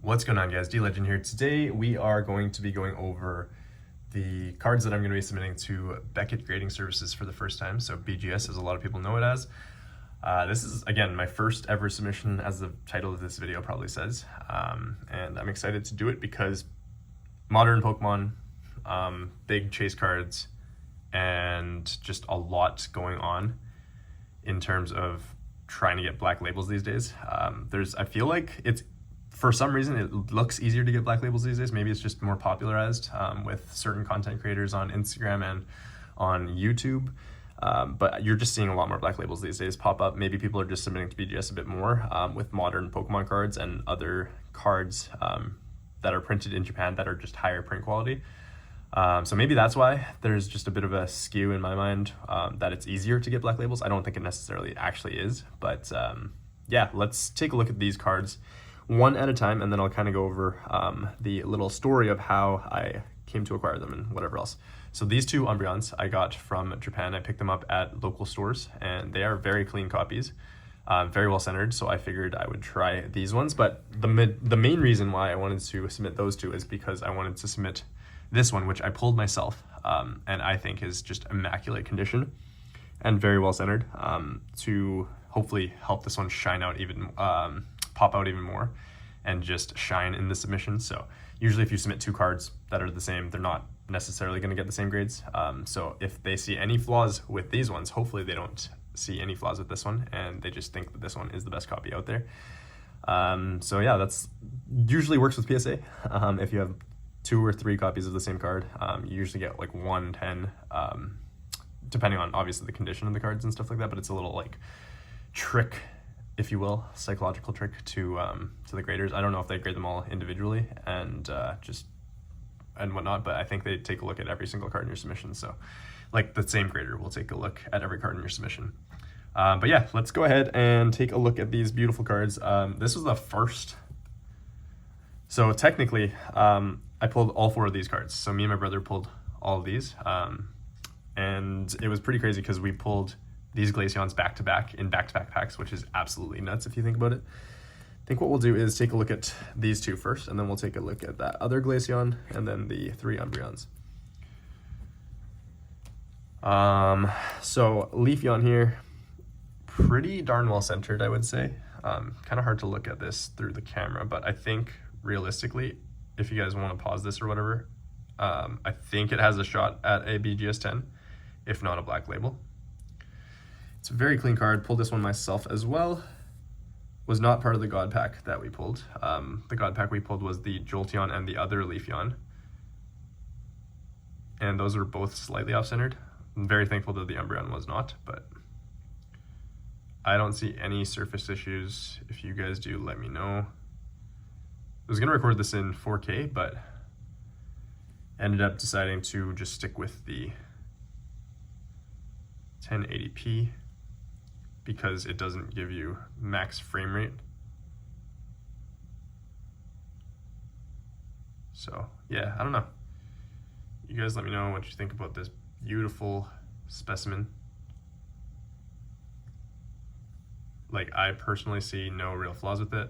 What's going on, guys? DLegend here. Today we are going to be going over the cards that I'm going to be submitting to Beckett Grading Services for the first time, so BGS as a lot of people know it as. This is, again, my first ever submission, as the title of this video probably says, and I'm excited to do it because modern Pokemon, big chase cards, and just a lot going on in terms of trying to get black labels these days. I feel like it's, for some reason, it looks easier to get black labels these days. Maybe it's just more popularized with certain content creators on Instagram and on YouTube. But you're just seeing a lot more black labels these days pop up. Maybe people are just submitting to BGS a bit more with modern Pokemon cards and other cards that are printed in Japan that are just higher print quality. So maybe that's why there's just a bit of a skew in my mind that it's easier to get black labels. I don't think it necessarily actually is, but yeah, let's take a look at these cards one at a time, and then I'll kind of go over the little story of how I came to acquire them and whatever else. So these two Umbreons I got from Japan. I picked them up at local stores, and they are very clean copies, very well centered, so I figured I would try these ones. But the main reason why I wanted to submit those two is because I wanted to submit this one, which I pulled myself, and I think is just immaculate condition and very well centered, to hopefully help this one shine out even, pop out even more and just shine in the submission. So usually if you submit two cards that are the same, they're not necessarily going to get the same grades. So if they see any flaws with these ones, hopefully they don't see any flaws with this one and they just think that this one is the best copy out there. So yeah, that's usually works with PSA. If you have 2 or 3 copies of the same card, you usually get like 110, depending on obviously the condition of the cards and stuff like that, but it's a little like trick, if you will, psychological trick to the graders. I don't know if they grade them all individually and whatnot, but I think they take a look at every single card in your submission. So like the same grader will take a look at every card in your submission. But yeah, let's go ahead and take a look at these beautiful cards. This was the first. So technically, I pulled all 4 of these cards. So me and my brother pulled all of these. And it was pretty crazy because we pulled these Glaceons back-to-back in back-to-back packs, which is absolutely nuts if you think about it. I think what we'll do is take a look at these 2 first, and then we'll take a look at that other Glaceon, and then the 3 Umbreons. So Leafeon here, pretty darn well centered, I would say. Kind of hard to look at this through the camera, but I think realistically, if you guys want to pause this or whatever, I think it has a shot at a BGS 10, if not a black label. It's a very clean card. Pulled this one myself as well. Was not part of the God pack that we pulled. The God pack we pulled was the Jolteon and the other Leafeon. And those were both slightly off-centered. I'm very thankful that the Umbreon was not, but I don't see any surface issues. If you guys do, let me know. I was gonna record this in 4K, but ended up deciding to just stick with the 1080p because it doesn't give you max frame rate. So yeah, I don't know. You guys let me know what you think about this beautiful specimen. Like, I personally see no real flaws with it.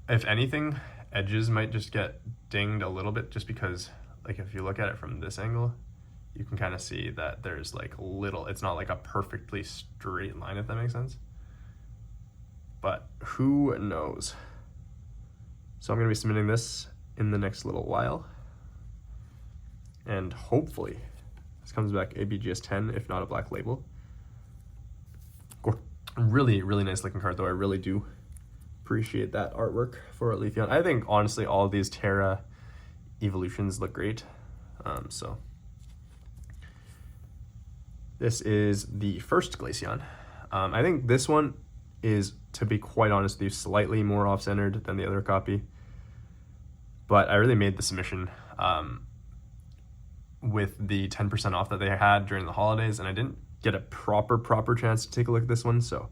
If anything, edges might just get dinged a little bit just because, like, if you look at it from this angle, you can kind of see that there's like it's not like a perfectly straight line, if that makes sense. But who knows? So I'm gonna be submitting this in the next little while. And hopefully this comes back a BGS 10, if not a black label. Really, really nice looking card though. I really do appreciate that artwork for Leafeon. I think honestly all of these Terra evolutions look great. So this is the first Glaceon. I think this one is, to be quite honest with you, slightly more off-centered than the other copy, but I really made the submission with the 10% off that they had during the holidays, and I didn't get a proper chance to take a look at this one. So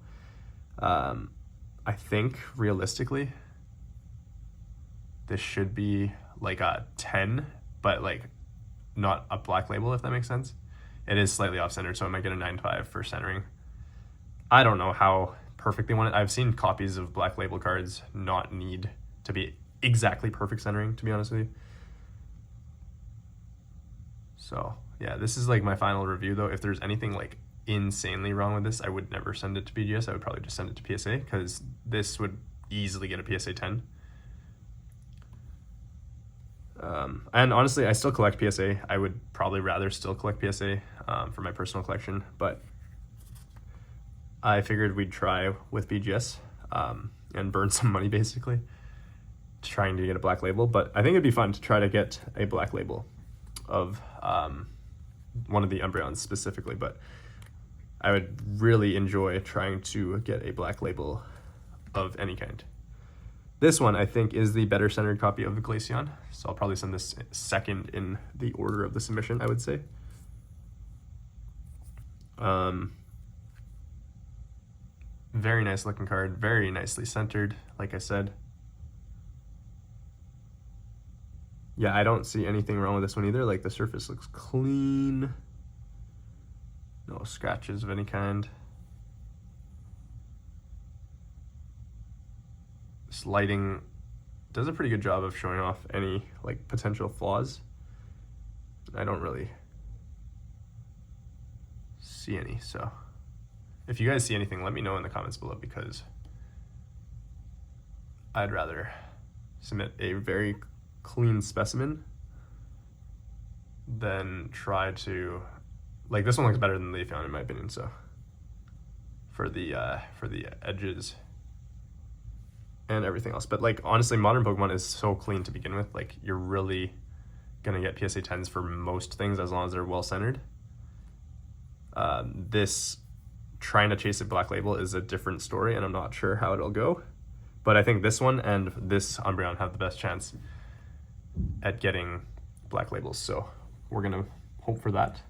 I think realistically this should be like a 10, but like not a black label, if that makes sense. It is slightly off-centered, so I might get a 9.5 for centering. I don't know how perfect they want it. I've seen copies of Black Label cards not need to be exactly perfect centering, to be honest with you. So yeah, this is like my final review though. If there's anything like insanely wrong with this, I would never send it to BGS. I would probably just send it to PSA, because this would easily get a PSA 10. And honestly, I still collect PSA. I would probably rather still collect PSA for my personal collection, but I figured we'd try with BGS and burn some money basically trying to get a Black Label. But I think it'd be fun to try to get a Black Label of one of the Umbreons specifically, but I would really enjoy trying to get a Black Label of any kind. This one, I think, is the better centered copy of the Glaceon, so I'll probably send this second in the order of the submission, I would say. Very nice looking card, very nicely centered, like I said. Yeah, I don't see anything wrong with this one either. Like, the surface looks clean. No scratches of any kind. This lighting does a pretty good job of showing off any like potential flaws. I don't really see any, so if you guys see anything, let me know in the comments below, because I'd rather submit a very clean specimen than try to, like, this one looks better than the Leafeon in my opinion, so for the edges and everything else. But like, honestly, modern Pokemon is so clean to begin with. Like, you're really gonna get PSA 10s for most things as long as they're well centered. This trying to chase a Black Label is a different story, and I'm not sure how it'll go, but I think this one and this Umbreon have the best chance at getting Black Labels, so we're gonna hope for that.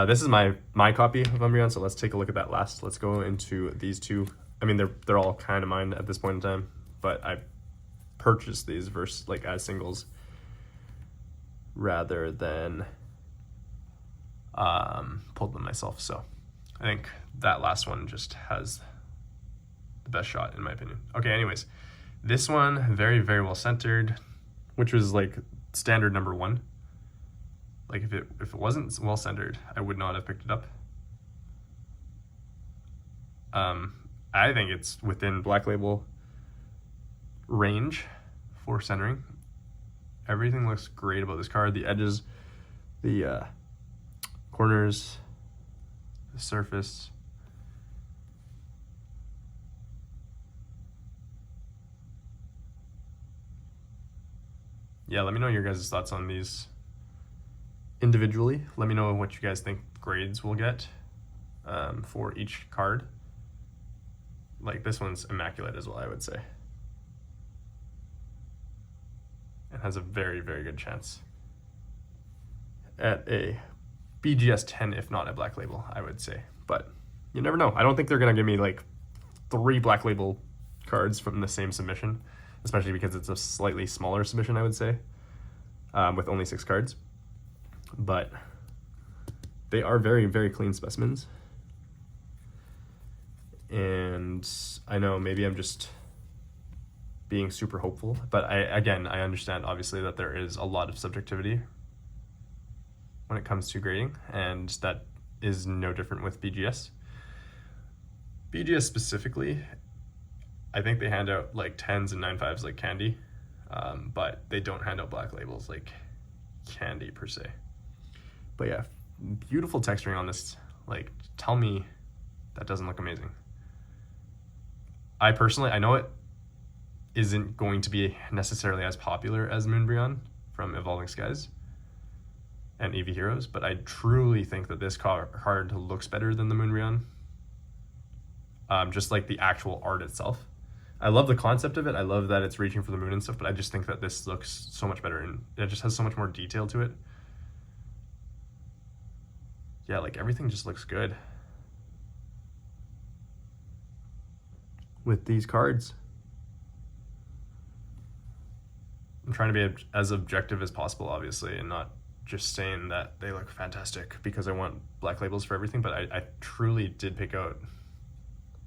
This is my copy of Umbreon, so let's take a look at that last. Let's go into these two. I mean, they're all kind of mine at this point in time, but I purchased these versus like as singles rather than pulled them myself. So I think that last one just has the best shot in my opinion. Okay, anyways, this one very, very well centered, which was like standard number 1. Like, if it wasn't well centered, I would not have picked it up. I think it's within Black Label range for centering. Everything looks great about this card. The edges, the corners, the surface. Yeah, let me know your guys' thoughts on these individually. Let me know what you guys think grades will get for each card. Like, this one's immaculate as well, I would say. It has a very, very good chance at a BGS 10, if not a Black Label, I would say. But you never know. I don't think they're gonna give me like 3 Black Label cards from the same submission, especially because it's a slightly smaller submission, I would say, with only 6 cards. But they are very, very clean specimens. And I know maybe I'm just being super hopeful, but I understand obviously that there is a lot of subjectivity when it comes to grading, and that is no different with BGS. BGS specifically, I think they hand out like 10s and 9.5s like candy, but they don't hand out Black Labels like candy per se. But yeah, beautiful texturing on this. Like, tell me that doesn't look amazing. I personally, I know it isn't going to be necessarily as popular as Moonbreon from Evolving Skies and EV Heroes, but I truly think that this card looks better than the Moonbreon. Just like the actual art itself. I love the concept of it. I love that it's reaching for the moon and stuff, but I just think that this looks so much better, and it just has so much more detail to it. Yeah, like, everything just looks good with these cards. I'm trying to be as objective as possible, obviously, and not just saying that they look fantastic because I want Black Labels for everything, but I truly did pick out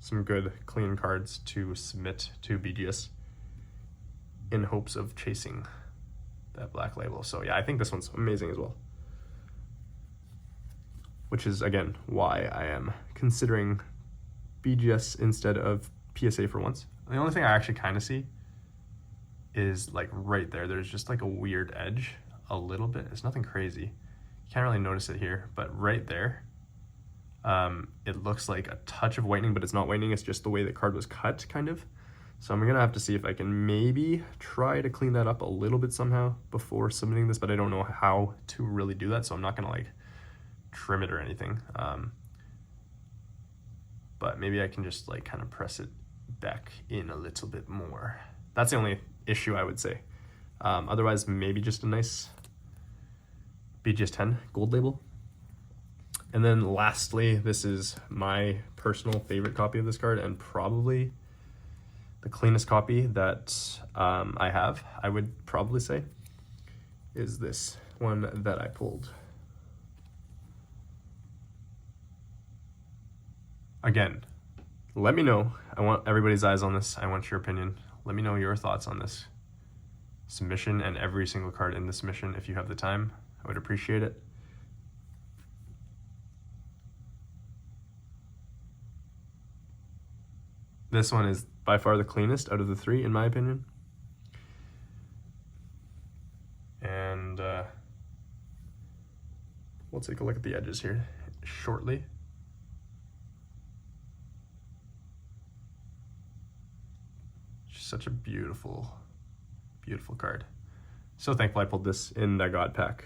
some good clean cards to submit to BGS in hopes of chasing that Black Label. So yeah, I think this one's amazing as well, which is again why I am considering BGS instead of PSA for once. The only thing I actually kind of see is like right there, there's just like a weird edge a little bit. It's nothing crazy, you can't really notice it here, but right there it looks like a touch of whitening, but it's not whitening, it's just the way the card was cut kind of. So I'm gonna have to see if I can maybe try to clean that up a little bit somehow before submitting this, but I don't know how to really do that, so I'm not gonna like trim it or anything. But maybe I can just like kind of press it back in a little bit more. That's the only issue I would say. Otherwise, maybe just a nice BGS 10 gold label. And then lastly, this is my personal favorite copy of this card and probably the cleanest copy that I have, I would probably say, is this one that I pulled. Again, let me know. I want everybody's eyes on this. I want your opinion. Let me know your thoughts on this submission and every single card in the submission if you have the time. I would appreciate it. This one is by far the cleanest out of the three, in my opinion. And we'll take a look at the edges here shortly. Such a beautiful, beautiful card. So thankful I pulled this in the God pack.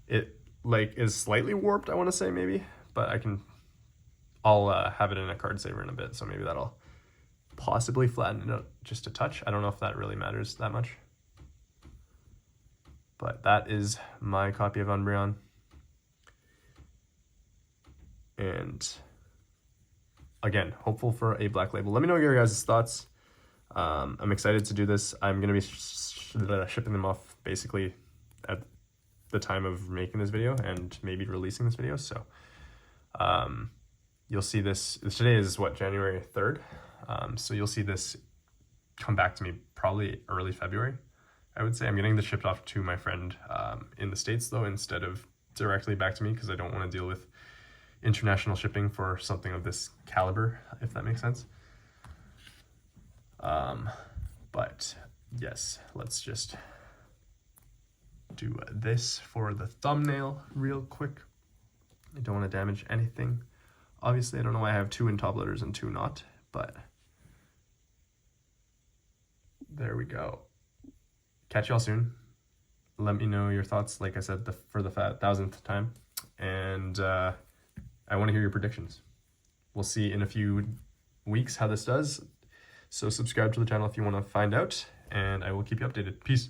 It like is slightly warped, I want to say maybe, but I'll have it in a card saver in a bit, so maybe that'll possibly flatten it out just a touch. I don't know if that really matters that much. But that is my copy of Umbreon. And again, hopeful for a Black Label. Let me know your guys' thoughts. I'm excited to do this. I'm going to be shipping them off basically at the time of making this video and maybe releasing this video. So you'll see this. Today is what, January 3rd? So you'll see this come back to me probably early February, I would say. I'm getting this shipped off to my friend in the States though, instead of directly back to me, because I don't want to deal with international shipping for something of this caliber, if that makes sense. But yes, let's just do this for the thumbnail real quick. I don't want to damage anything. Obviously, I don't know why I have 2 in top loaders and 2 not, but there we go. Catch y'all soon. Let me know your thoughts, like I said, for the 1000th time. And I want to hear your predictions. We'll see in a few weeks how this does. So subscribe to the channel if you want to find out, and I will keep you updated. Peace.